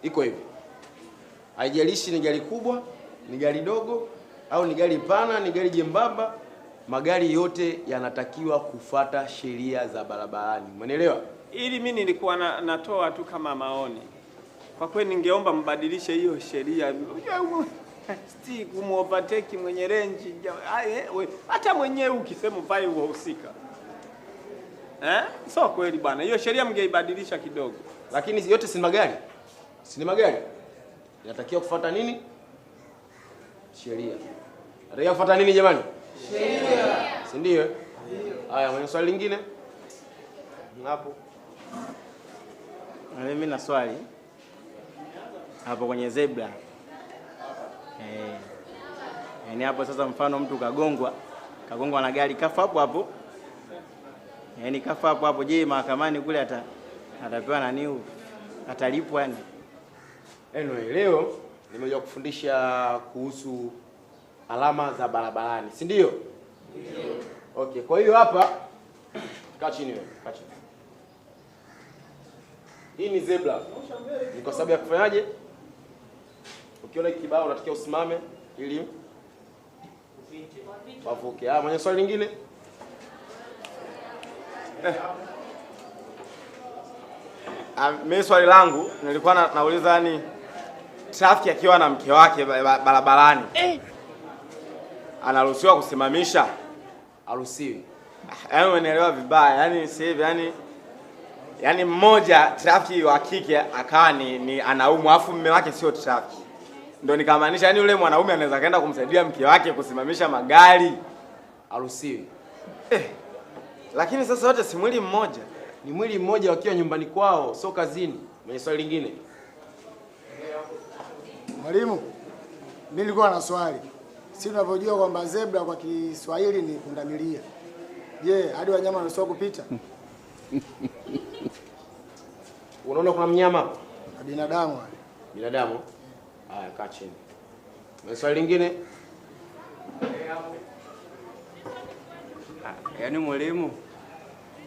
iko hivi. Haijalishi ni gari kubwa, ni gari dogo, au ni gari pana, ni gari jembamba, magari yote yanatakiwa kufuata sheria za barabarani. Umeelewa? Ili mimi nilikuwa natoa tu kama maoni. Kwa kweli ningeomba mbadilishe hiyo sheria. Sti kumovertake mwenye range. Hata mwenyewe ukisema vai uhusika. So kweli bwana. Hiyo sheria mngeibadilisha kidogo. Lakini yote si magari. Si ni magari. Inatakiwa kufuata nini? Sheria. Inatakiwa kufuata nini jamani? Sheria. Si ndio? Haya, mwenye swali lingine? Hapo. Mimi na swali. Hapo kwenye zebra. Yaani hapo sasa mfano mtu kagongwa na gari kafa hapo hapo. Yaani kafa hapo hapo, je, mahakamani kule atapewa nani? Atalipwa yani? Anyway, leo nimekuja kufundisha kuhusu alama za barabarani, si ndio? Ndio. Okay, kwa hiyo hapa kaa chini wewe, kaa chini. Hii ni zebra. Ni kwa sababu ya kufanyaje? Ukiona kibao unatakiwa usimame ili wavuke. Mwenye swali lingine? Mimi swali langu nilikuwa nauliza yani trafiki akiwa na mke wake barabarani anaruhusiwa kusimamisha? Haruhusiwi. Yaani umeelewa vibaya. Yaani si hivi yani mmoja trafiki wa kike akawa ni anaumwa afu mume wake sio trafiki. Ndio nikamaanisha yani yule mwanaume anaweza kaenda kumsaidia mke wake kusimamisha magari. Haruhusiwi. Lakini sasa wote si mwili mmoja. Ni mwili mmoja wakiwa nyumbani kwao, sio kazini. Mwenye swali lingine? Mwalimu, mimi nilikuwa na swali. Si unavyojua kwamba zebra kwa Kiswahili ni pundamilia. Je, hadi wanyama wanaruhusiwa kupita? Unaona kuna mnyama hapo? Binadamu wale. Binadamu? Haya, kaa chini. Mwenye swali lingine? Yaani mwalimu,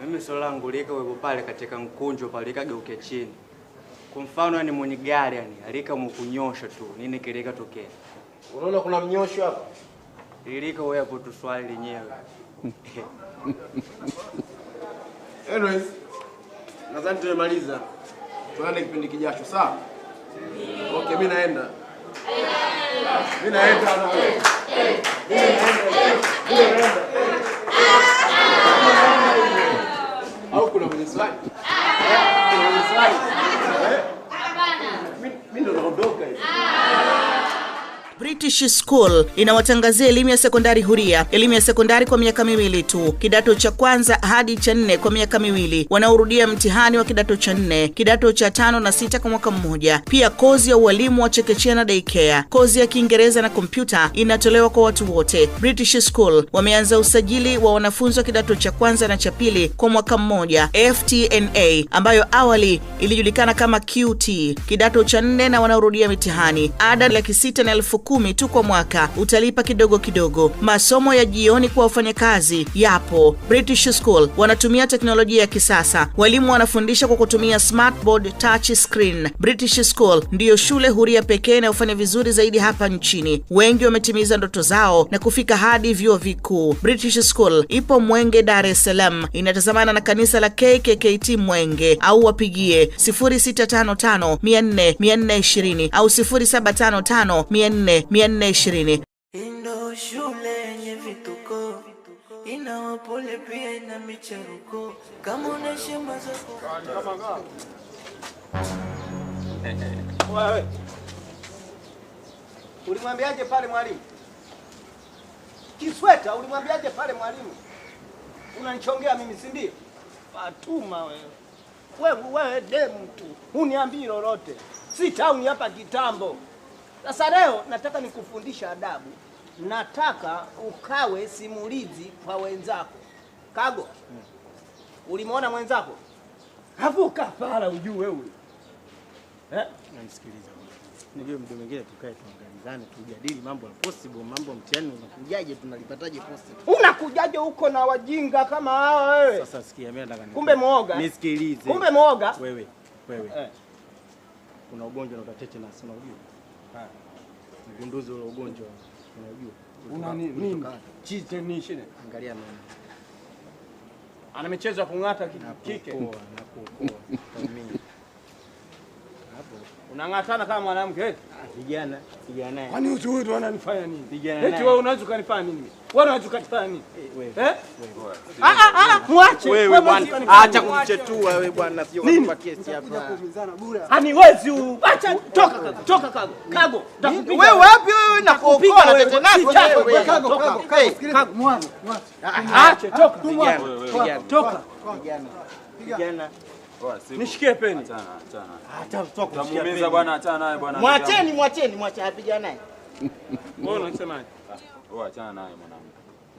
mimi swali langu lika wewe pale katika mkunjo pale likageuke chini. Kwa mfano yani mwenye gari yani alika mkunyosha tu, nini kilika tokea? Unaona kuna mnyosho hapo? Ilika wewe hapo tu swali lenyewe. Anyways, nadhani tumemaliza. Tuende kipindi kijacho, sawa? Okay, mimi naenda. Mimi naenda na wewe. Au kuna mwenye swali? Mwenye swali? Mimi ndo naondoka hivi. British School inawatangazia elimu ya sekondari huria, elimu ya sekondari kwa miaka miwili tu, kidato cha kwanza hadi cha 4 kwa miaka miwili, wanaorudia mtihani wa kidato cha 4, kidato cha 5 na 6 kwa mwaka mmoja. Pia kozi ya ualimu wa chekechea na daycare, kozi ya Kiingereza na kompyuta inatolewa kwa watu wote. British School wameanza usajili wa wanafunzi wa kidato cha kwanza na cha pili kwa mwaka mmoja, FTNA ambayo awali ilijulikana kama QT, kidato cha 4 na wanaorudia mitihani. Ada 610,000 tu kwa mwaka, utalipa kidogo kidogo. Masomo ya jioni kwa wafanyakazi yapo. British School wanatumia teknolojia ya kisasa. Walimu wanafundisha kwa kutumia smart board touch screen. British School ndiyo shule huria pekee inayofanya vizuri zaidi hapa nchini. Wengi wametimiza ndoto zao na kufika hadi vyuo vikuu. British School ipo Mwenge, Dar es Salaam. Inatazamana na kanisa la KKKT Mwenge, au wapigie 0655 400 420 au 0755 400 Indo shule yenye vituko, ina wapole pia ina micheruko, kama una shamba zako. Wewe. Ulimwambiaje pale mwalimu? Kisweta ulimwambiaje pale mwalimu? Unanichongea mimi si ndio? Fatuma wewe. Wewe demu tu. Uniambii lolote. Si town hapa kitambo. Sasa leo nataka nikufundisha adabu. Nataka ukawe simulizi kwa wenzako. Kago. Ulimuona mwenzako? Havuka pala ujue huyu. Nisikilize. Nijue mtu mwingine tukae tuangalizane tujadili mambo ya possible, mambo mtihani unakujaje tunalipataje possible. Unakujaje huko na wajinga kama hawa wewe? Sasa sikia mimi nataka kumbe muoga. Nisikilize. Kumbe muoga. Wewe. kuna ugonjwa unaitwa tetanus, unajua? Mgunduzi ule ugonjwa unajua? Una nini? Tetanus. Angalia mimi. Ana michezo ya kung'ata kike. Na kukoa. Hapo. Unang'atana kama mwanamke. Vijana naye. Kwani huyu ananifanya nini? Vijana naye. Eti wewe unaweza kunifanya nini? Wewe unaweza kunifanya nini? Mwache. Wewe bwana, acha kumchetua wewe bwana, sio kukupa kesi hapa. Haniwezi. Acha toka kago. Wewe wapi wewe na kuokoa na tetenasi wewe? Kago mwana. Acha toka. Toka. Vijana. Nishikie peni. Acha toka. Tamuumiza bwana, achana naye bwana. Mwacheni apigana naye. Wewe unasemaje? Wewe achana naye mwanangu.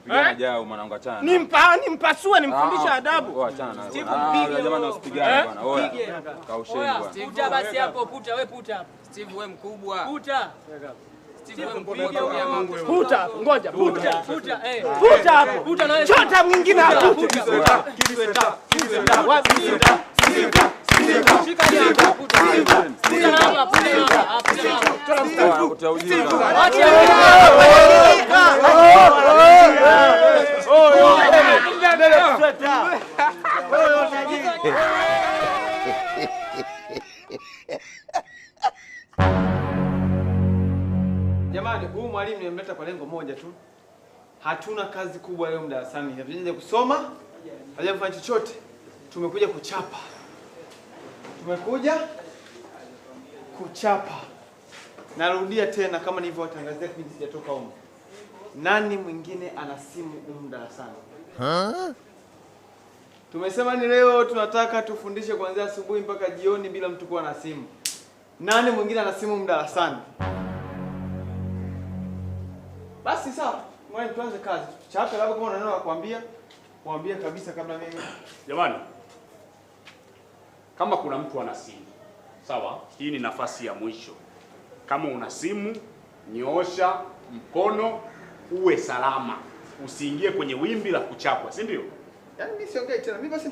Pigana jao mwanangu, achana. Nimpasue nimfundishe adabu. Wewe achana naye. Jamani usipigane bwana. Wewe kausheni bwana. Puta basi hapo, puta wewe puta hapo. Steve wewe mkubwa. Puta. Steve wewe mkubwa. Puta, ngoja puta. Puta hapo. Puta na wewe. Chota mwingine hapo. Wapi? Shika hapo puta. Puta na hapa, puta na hapa. Utaujinga. Jamani, huyu mwalimu nimemleta kwa lengo moja tu. Hatuna kazi kubwa leo darasani. Hatujaje kusoma, hajafanya chochote. Tumekuja kuchapa. Narudia tena kama nilivyowatangazia kipindi sijatoka huko. Nani mwingine ana simu humu darasani? Tumesema ni leo tunataka tufundishe kuanzia asubuhi mpaka jioni bila mtu kuwa na simu. Nani mwingine ana simu humu darasani? Basi sawa, mwalimu tuanze kazi. Chape labda kama una neno la kuambia, mwambie kabisa kabla mimi. Jamani, kama kuna mtu ana simu, sawa? Hii ni nafasi ya mwisho. Kama una simu, nyoosha mkono uwe salama. Usiingie kwenye wimbi la kuchapwa, si ndio? Yaani mimi siongei tena. Mimi basi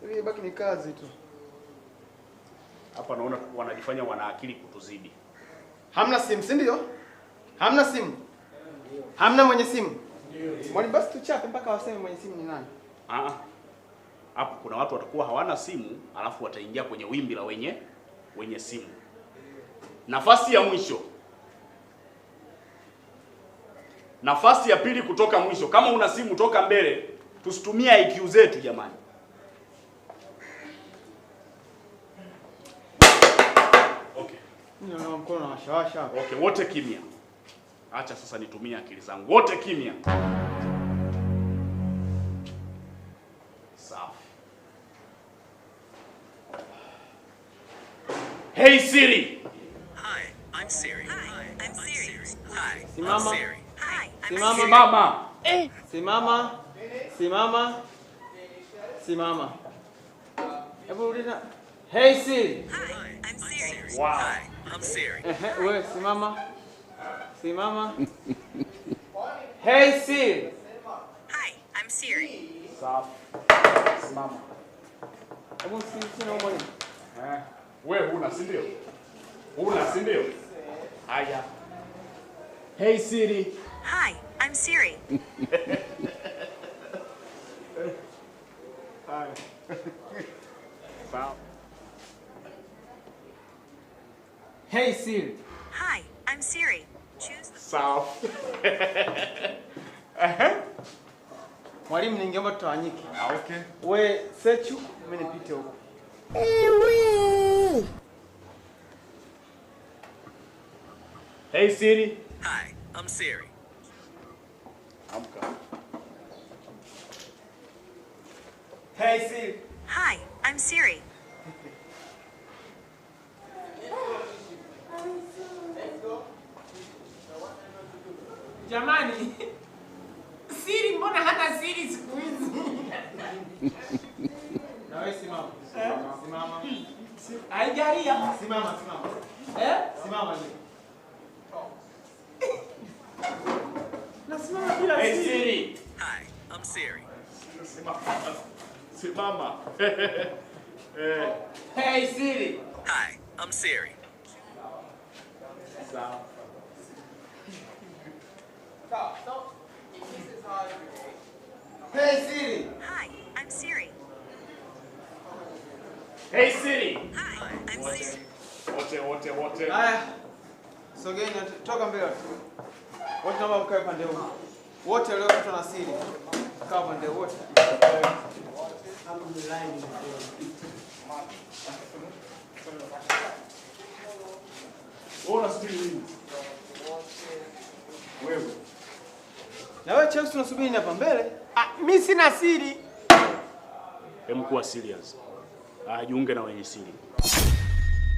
mimi baki ni kazi tu. Hapa naona wanajifanya wana akili kutuzidi. Hamna simu, si ndio? Hamna simu. Hamna mwenye simu. Ndio. Mwalimu basi tuchape mpaka waseme mwenye simu ni nani. Hapo kuna watu watakuwa hawana simu, alafu wataingia kwenye wimbi la wenye simu. Nafasi ya mwisho. Nafasi ya pili kutoka mwisho. Kama una simu toka mbele, tusitumie IQ zetu jamani. Okay. Mimi naona mkono na washawasha. Okay, wote kimya. Acha sasa nitumie akili zangu. Wote kimya. Sawa. Hey Siri. Hi, I'm Siri. Hi, I'm Siri. Hi, Simama. I'm Siri. Hi, I'm Simama Siri. mama. Simama. Hebu rudi na. Hey Siri. Hi, I'm Siri. Wow. Hi, I'm Siri. Wewe simama. Hey Siri. Hi, I'm Siri. Sawa. Simama. Hebu sina mwalimu. Wewe huna, si ndio? Huna, si ndio? Haya. Hey Siri. Hi, I'm Siri. Haya. Sawa. Hey Siri. Hi, I'm Siri. Choose the Sawa. Mwalimu ningeomba tutawanyike. Okay. Wewe Sechu, mimi nipite huko. Hey Siri. Hi, I'm Siri. Amka. Hey Siri. Hi, I'm Siri. Jamani. Siri mbona hana siri siku hizi? Na wewe simama. Simama. Haijaria. Simama. Simama hivi. Nasimama bila Hey siri. Siri. Hi, I'm Siri. Simama. Hey Siri. Hi, I'm Siri. Hey Siri. Hi, I'm Siri. Hey Siri. Hi, I'm Siri. Wote. Haya. Sogeni toka mbele. Wote naomba mkae pande huu. Wote waliokutwa na Siri. Kaa pande wote. Ona subiri nini? Wewe. Na wewe Chelsea unasubiri hapa mbele? Mimi sina siri. Hem, kuwa serious. Jiunge na wenye siri.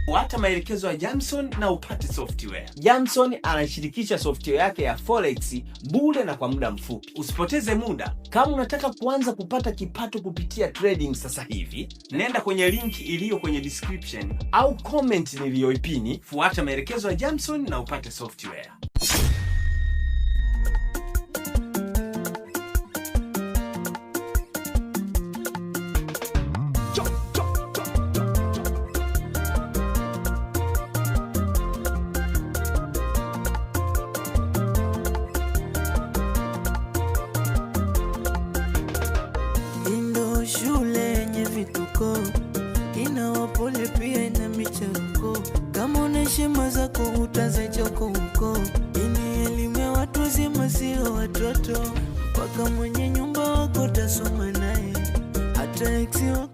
Fuata maelekezo ya Jamson na upate software. Jamson anashirikisha software yake ya Forex bure na kwa muda mfupi. Usipoteze muda. Kama unataka kuanza kupata kipato kupitia trading sasa hivi, nenda kwenye link iliyo kwenye description au comment niliyoipini. Fuata maelekezo ya Jamson na upate software. Shule yenye vituko, ina wapole pia ina micheruko. Kama una heshima zako utazachoko huko. Ini elimu ya watu wazima sio watoto. Mpaka mwenye nyumba wako utasoma naye. Hata ex wako